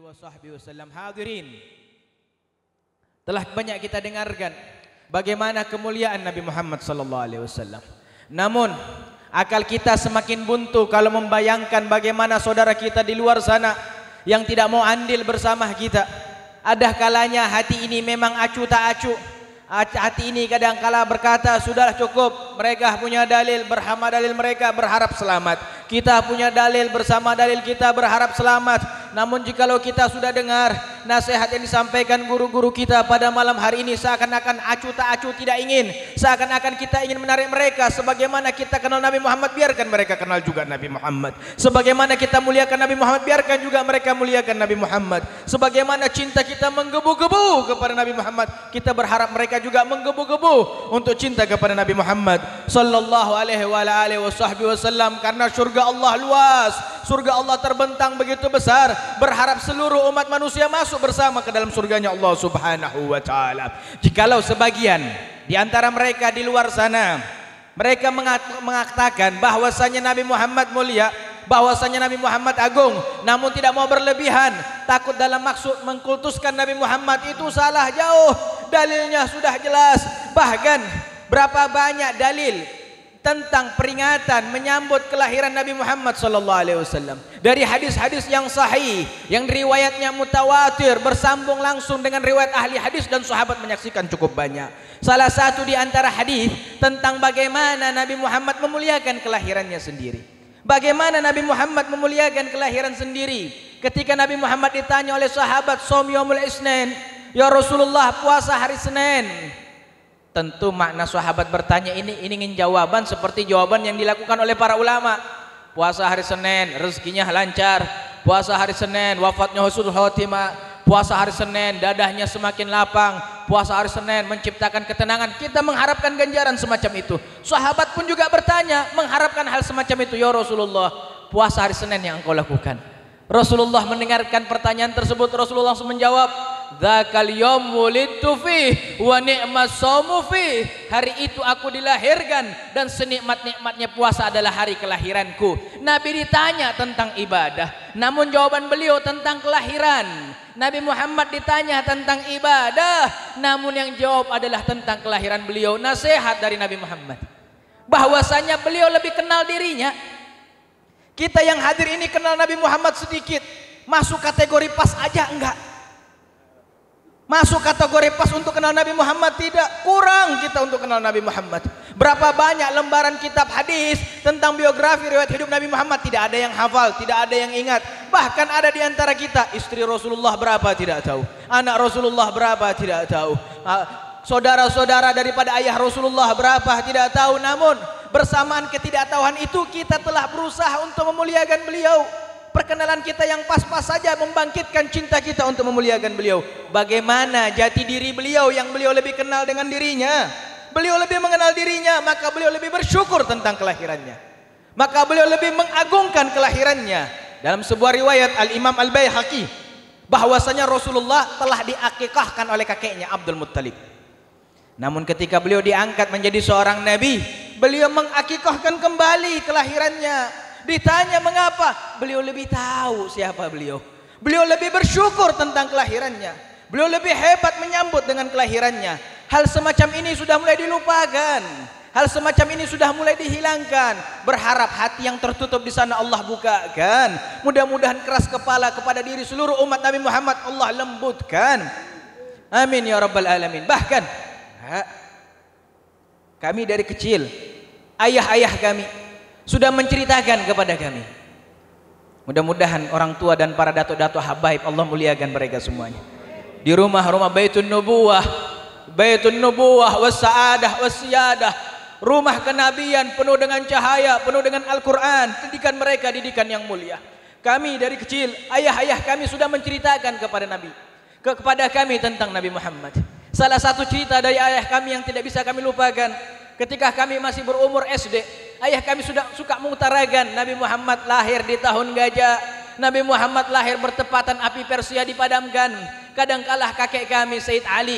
wasallam. Hadirin, telah banyak kita dengarkan bagaimana kemuliaan Nabi Muhammad sallallahu alaihi wasallam. Namun akal kita semakin buntu kalau membayangkan bagaimana saudara kita di luar sana yang tidak mau andil bersama kita. Ada kalanya hati ini memang acuh tak acuh. Hati ini kadang-kala berkata, sudahlah cukup, mereka punya dalil, bersama dalil mereka berharap selamat. Kita punya dalil, bersama dalil kita berharap selamat. Namun jikalau kita sudah dengar nasihat yang disampaikan guru-guru kita pada malam hari ini, seakan-akan acuh tak acuh tidak ingin, seakan-akan kita ingin menarik mereka. Sebagaimana kita kenal Nabi Muhammad, biarkan mereka kenal juga Nabi Muhammad. Sebagaimana kita muliakan Nabi Muhammad, biarkan juga mereka muliakan Nabi Muhammad. Sebagaimana cinta kita menggebu-gebu kepada Nabi Muhammad, kita berharap mereka juga menggebu-gebu untuk cinta kepada Nabi Muhammad sallallahu alaihi wasallam. Karena surga Allah luas, surga Allah terbentang begitu besar, berharap seluruh umat manusia masuk bersama ke dalam surganya Allah subhanahu wa ta'ala. Jikalau sebagian di antara mereka di luar sana mereka mengatakan bahwasanya Nabi Muhammad mulia, bahwasanya Nabi Muhammad agung, namun tidak mau berlebihan, takut dalam maksud mengkultuskan Nabi Muhammad, itu salah jauh. Dalilnya sudah jelas. Bahkan berapa banyak dalil tentang peringatan menyambut kelahiran Nabi Muhammad sallallahu alaihi wasallam dari hadis-hadis yang sahih, yang riwayatnya mutawatir, bersambung langsung dengan riwayat ahli hadis dan sahabat menyaksikan cukup banyak. Salah satu di antara hadis tentang bagaimana Nabi Muhammad memuliakan kelahirannya sendiri. Bagaimana Nabi Muhammad memuliakan kelahiran sendiri. Ketika Nabi Muhammad ditanya oleh sahabat, "Shaum yaumul Isnin," ya Rasulullah, puasa hari Senin. Tentu makna sahabat bertanya ini ingin jawaban seperti jawaban yang dilakukan oleh para ulama. Puasa hari Senin, rezekinya lancar. Puasa hari Senin, wafatnya husnul khotimah. Puasa hari Senin, dadahnya semakin lapang. Puasa hari Senin menciptakan ketenangan. Kita mengharapkan ganjaran semacam itu. Sahabat pun juga bertanya, mengharapkan hal semacam itu. Ya Rasulullah, puasa hari Senin yang engkau lakukan. Rasulullah mendengarkan pertanyaan tersebut, Rasulullah langsung menjawab, "Dzakal yaum wulidtu fih wa ni'mas shaumu fih." Hari itu aku dilahirkan dan senikmat-nikmatnya puasa adalah hari kelahiranku. Nabi ditanya tentang ibadah, namun jawaban beliau tentang kelahiran. Nabi Muhammad ditanya tentang ibadah, namun yang jawab adalah tentang kelahiran beliau. Nasihat dari Nabi Muhammad bahwasanya beliau lebih kenal dirinya. Kita yang hadir ini kenal Nabi Muhammad sedikit, masuk kategori pas aja enggak? Masuk kategori pas untuk kenal Nabi Muhammad tidak? Kurang kita untuk kenal Nabi Muhammad. Berapa banyak lembaran kitab hadis tentang biografi riwayat hidup Nabi Muhammad, tidak ada yang hafal, tidak ada yang ingat. Bahkan ada di antara kita, istri Rasulullah berapa tidak tahu, anak Rasulullah berapa tidak tahu, saudara-saudara daripada ayah Rasulullah berapa tidak tahu. Namun bersamaan ketidaktahuan itu kita telah berusaha untuk memuliakan beliau. Perkenalan kita yang pas-pas saja membangkitkan cinta kita untuk memuliakan beliau. Bagaimana jati diri beliau yang beliau lebih kenal dengan dirinya? Beliau lebih mengenal dirinya, maka beliau lebih bersyukur tentang kelahirannya. Maka beliau lebih mengagungkan kelahirannya. Dalam sebuah riwayat Al-Imam Al-Baihaqi, bahwasanya Rasulullah telah diakikahkan oleh kakeknya Abdul Muttalib. Namun ketika beliau diangkat menjadi seorang nabi, beliau mengakikahkan kembali kelahirannya. Ditanya mengapa? Beliau lebih tahu siapa beliau. Beliau lebih bersyukur tentang kelahirannya. Beliau lebih hebat menyambut dengan kelahirannya. Hal semacam ini sudah mulai dilupakan. Hal semacam ini sudah mulai dihilangkan. Berharap hati yang tertutup di sana Allah bukakan. Mudah-mudahan keras kepala kepada diri seluruh umat Nabi Muhammad Allah lembutkan. Amin ya rabbal alamin. Bahkan kami dari kecil, ayah-ayah kami sudah menceritakan kepada kami. Mudah-mudahan orang tua dan para datuk-datuk habaib Allah muliakan mereka semuanya. Di rumah-rumah Baitun Nubuwah, Baitun Nubuwah was-sa'adah was-siyadah, rumah kenabian penuh dengan cahaya, penuh dengan Al-Quran, didikan mereka didikan yang mulia. Kami dari kecil, ayah-ayah kami sudah menceritakan kepada Nabi, kepada kami tentang Nabi Muhammad. Salah satu cerita dari ayah kami yang tidak bisa kami lupakan, ketika kami masih berumur SD, ayah kami sudah suka mengutarakan Nabi Muhammad lahir di tahun gajah. Nabi Muhammad lahir bertepatan api Persia dipadamkan. Kadangkala kakek kami Said Ali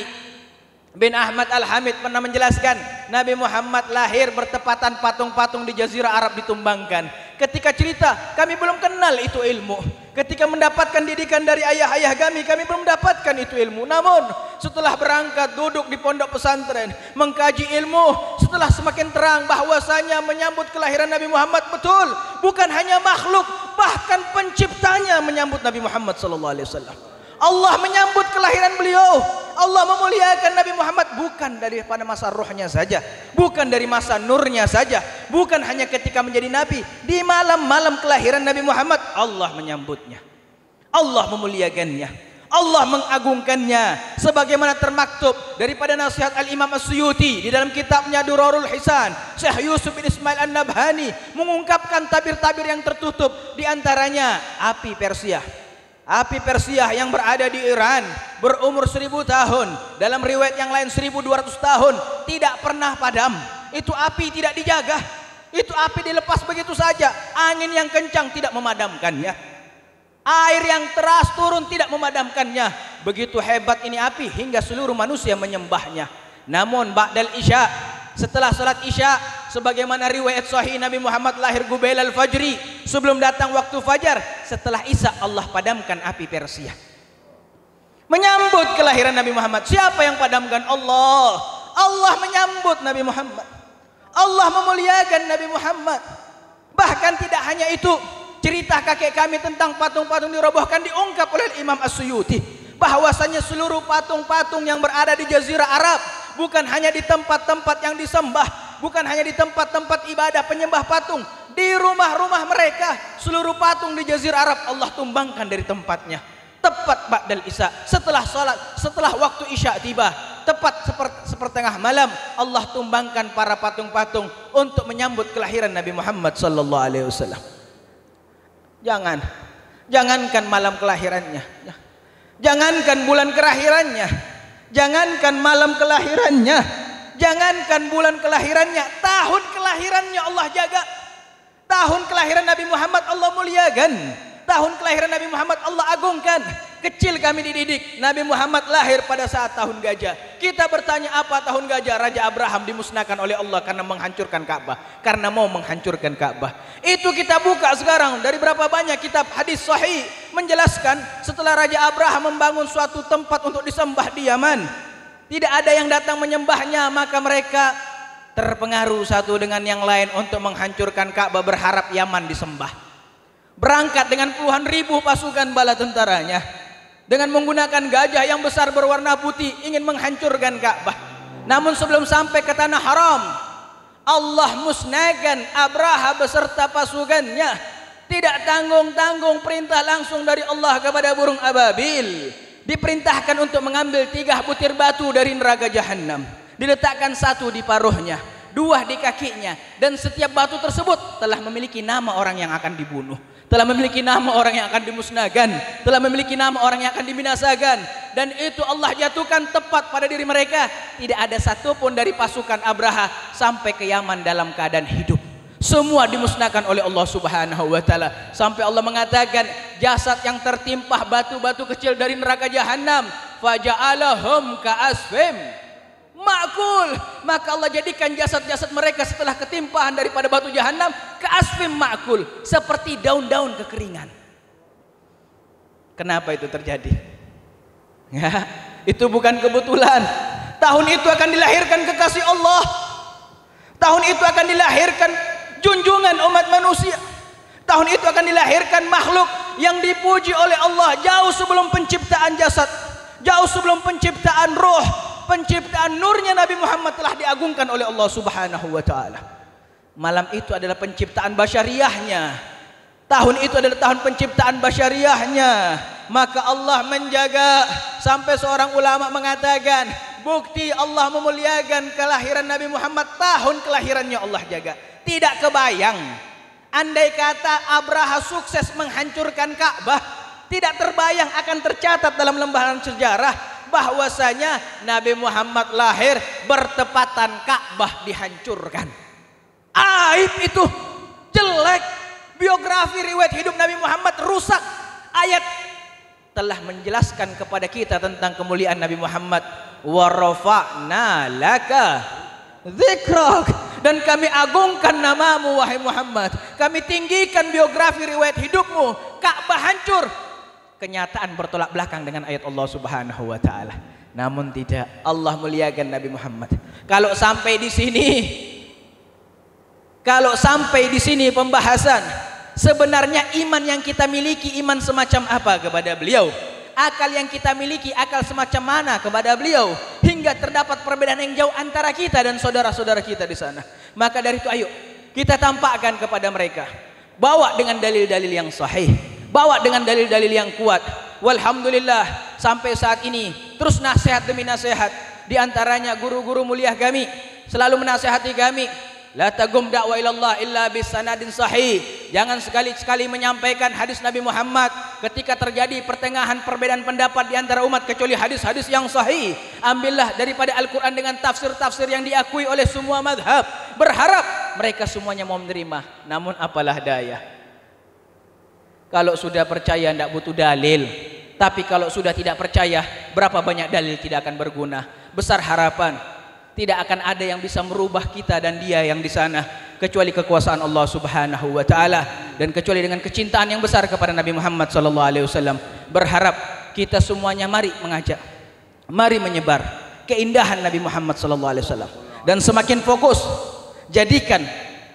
bin Ahmad Al-Hamid pernah menjelaskan Nabi Muhammad lahir bertepatan patung-patung di Jazirah Arab ditumbangkan. Ketika cerita, kami belum kenal itu ilmu. Ketika mendapatkan didikan dari ayah-ayah kami belum mendapatkan itu ilmu. Namun setelah berangkat duduk di pondok pesantren, mengkaji ilmu, setelah semakin terang bahwasanya menyambut kelahiran Nabi Muhammad betul, bukan hanya makhluk, bahkan penciptanya menyambut Nabi Muhammad sallallahu alaihi wasallam. Allah menyambut kelahiran beliau. Allah memuliakan Nabi Muhammad bukan daripada masa rohnya saja, bukan dari masa nurnya saja, bukan hanya ketika menjadi nabi. Di malam-malam kelahiran Nabi Muhammad Allah menyambutnya, Allah memuliakannya, Allah mengagungkannya, sebagaimana termaktub daripada nasihat Al-Imam As-Suyuti di dalam kitabnya Durarul Hisan. Syekh Yusuf bin Ismail An-Nabhani mengungkapkan tabir-tabir yang tertutup, di antaranya api Persia. Api Persia yang berada di Iran berumur 1000 tahun, dalam riwayat yang lain 1200 tahun, tidak pernah padam. Itu api tidak dijaga, itu api dilepas begitu saja. Angin yang kencang tidak memadamkannya, air yang deras turun tidak memadamkannya. Begitu hebat ini api hingga seluruh manusia menyembahnya. Namun ba'dal isya, setelah salat isya, sebagaimana riwayat sahih Nabi Muhammad lahir gubail al-fajri, sebelum datang waktu fajar. Setelah isya Allah padamkan api Persia, menyambut kelahiran Nabi Muhammad. Siapa yang padamkan? Allah. Allah menyambut Nabi Muhammad, Allah memuliakan Nabi Muhammad. Bahkan tidak hanya itu, cerita kakek kami tentang patung-patung dirobohkan diungkap oleh Imam As-Suyuti, bahwasanya seluruh patung-patung yang berada di Jazirah Arab, bukan hanya di tempat-tempat yang disembah, bukan hanya di tempat-tempat ibadah penyembah patung, di rumah-rumah mereka, seluruh patung di Jazirah Arab Allah tumbangkan dari tempatnya. Tepat ba'dal isya, setelah salat, setelah waktu isya tiba, tepat sepertengah malam, Allah tumbangkan para patung-patung untuk menyambut kelahiran Nabi Muhammad sallallahu alaihi wasallam. Jangankan malam kelahirannya, jangankan bulan kelahirannya, jangankan malam kelahirannya, jangankan bulan kelahirannya, tahun kelahirannya Allah jaga. Tahun kelahiran Nabi Muhammad Allah muliakan, tahun kelahiran Nabi Muhammad Allah agungkan. Kecil kami dididik, Nabi Muhammad lahir pada saat tahun gajah. Kita bertanya, apa tahun gajah? Raja Abraham dimusnahkan oleh Allah karena menghancurkan Ka'bah, karena mau menghancurkan Ka'bah. Itu kita buka sekarang, dari berapa banyak kitab hadis sahih menjelaskan, setelah Raja Abraham membangun suatu tempat untuk disembah di Yaman, tidak ada yang datang menyembahnya, maka mereka terpengaruh satu dengan yang lain untuk menghancurkan Ka'bah, berharap Yaman disembah. Berangkat dengan puluhan ribu pasukan bala tentaranya, dengan menggunakan gajah yang besar berwarna putih, ingin menghancurkan Ka'bah. Namun sebelum sampai ke tanah haram, Allah musnahkan Abraha beserta pasukannya. Tidak tanggung-tanggung, perintah langsung dari Allah kepada burung ababil. Diperintahkan untuk mengambil 3 butir batu dari neraka jahanam, diletakkan 1 di paruhnya, 2 di kakinya, dan setiap batu tersebut telah memiliki nama orang yang akan dibunuh, telah memiliki nama orang yang akan dimusnahkan, telah memiliki nama orang yang akan dibinasakan. Dan itu Allah jatuhkan tepat pada diri mereka. Tidak ada satupun dari pasukan Abraha sampai ke Yaman dalam keadaan hidup. Semua dimusnahkan oleh Allah Subhanahu wa taala, sampai Allah mengatakan jasad yang tertimpa batu-batu kecil dari neraka jahanam, faja'alahum ka'asfim ma'kul, maka Allah jadikan jasad-jasad mereka setelah ketimpahan daripada batu jahanam ka'asfim ma'kul, seperti daun-daun kekeringan. Kenapa itu terjadi? Ya, itu bukan kebetulan. Tahun itu akan dilahirkan kekasih Allah, tahun itu akan dilahirkan junjungan umat manusia, tahun itu akan dilahirkan makhluk yang dipuji oleh Allah jauh sebelum penciptaan jasad, jauh sebelum penciptaan roh. Penciptaan nurnya Nabi Muhammad telah diagungkan oleh Allah Subhanahu wa taala. Malam itu adalah penciptaan basyariahnya, tahun itu adalah tahun penciptaan basyariahnya. Maka Allah menjaga, sampai seorang ulama mengatakan, bukti Allah memuliakan kelahiran Nabi Muhammad, tahun kelahirannya Allah jaga. Tidak kebayang, andai kata Abraha sukses menghancurkan Ka'bah, tidak terbayang akan tercatat dalam lembaran sejarah bahwasanya Nabi Muhammad lahir bertepatan Ka'bah dihancurkan. Aib itu, jelek. Biografi riwayat hidup Nabi Muhammad rusak. Ayat telah menjelaskan kepada kita tentang kemuliaan Nabi Muhammad. Wa rafa'na laka dzikrak, dan kami agungkan namamu wahai Muhammad. Kami tinggikan biografi riwayat hidupmu. Ka'bah hancur. Kenyataan bertolak belakang dengan ayat Allah Subhanahu wa taala. Namun tidak, Allah muliakan Nabi Muhammad. Kalau sampai di sini pembahasan sebenarnya iman yang kita miliki iman semacam apa kepada beliau? Akal yang kita miliki akal semacam mana kepada beliau, hingga terdapat perbedaan yang jauh antara kita dan saudara-saudara kita di sana. Maka dari itu ayo kita tampakkan kepada mereka, bawa dengan dalil-dalil yang sahih, bawa dengan dalil-dalil yang kuat. Walhamdulillah sampai saat ini terus nasihat demi nasihat, di antaranya guru-guru mulia kami selalu menasihati kami, la tagum da'wa ilallah illa bisanadin sahih. Jangan sekali-sekali menyampaikan hadis Nabi Muhammad ketika terjadi pertengahan perbedaan pendapat di antara umat kecuali hadis-hadis yang sahih. Ambillah daripada Al-Quran dengan tafsir-tafsir yang diakui oleh semua madhab. Berharap mereka semuanya mau menerima. Namun apalah daya, kalau sudah percaya tidak butuh dalil. Tapi kalau sudah tidak percaya, berapa banyak dalil tidak akan berguna. Besar harapan tidak akan ada yang bisa merubah kita dan dia yang di sana kecuali kekuasaan Allah Subhanahu wa taala dan kecuali dengan kecintaan yang besar kepada Nabi Muhammad sallallahu alaihi wasallam. Berharap kita semuanya mari mengajak, mari menyebar keindahan Nabi Muhammad sallallahu alaihi wasallam, dan semakin fokus jadikan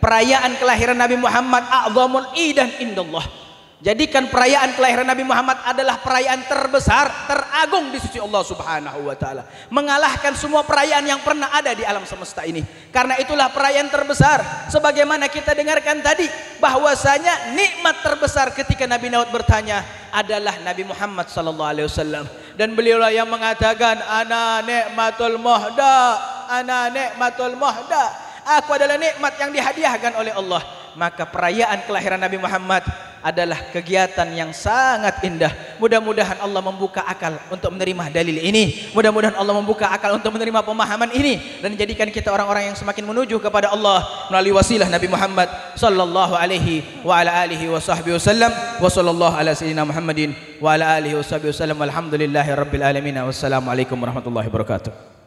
perayaan kelahiran Nabi Muhammad a'zamul idan indallah. Jadikan perayaan kelahiran Nabi Muhammad adalah perayaan terbesar, teragung di sisi Allah Subhanahu wa taala, mengalahkan semua perayaan yang pernah ada di alam semesta ini. Karena itulah perayaan terbesar. Sebagaimana kita dengarkan tadi bahwasanya nikmat terbesar ketika Nabi Daud bertanya adalah Nabi Muhammad sallallahu alaihi wasallam, dan beliaulah yang mengatakan ana nikmatul muhda, ana nikmatul muhda, aku adalah nikmat yang dihadiahkan oleh Allah. Maka perayaan kelahiran Nabi Muhammad adalah kegiatan yang sangat indah. Mudah-mudahan Allah membuka akal untuk menerima dalil ini. Mudah-mudahan Allah membuka akal untuk menerima pemahaman ini dan jadikan kita orang-orang yang semakin menuju kepada Allah melalui wasilah Nabi Muhammad sallallahu alaihi wa ala alihi wa sahbihi wasallam. Wa sallallahu ala sayyidina Muhammadin wa ala alihi wa sahbihi wasallam. Walhamdulillahirabbil alamin. Wassalamualaikum warahmatullahi wabarakatuh.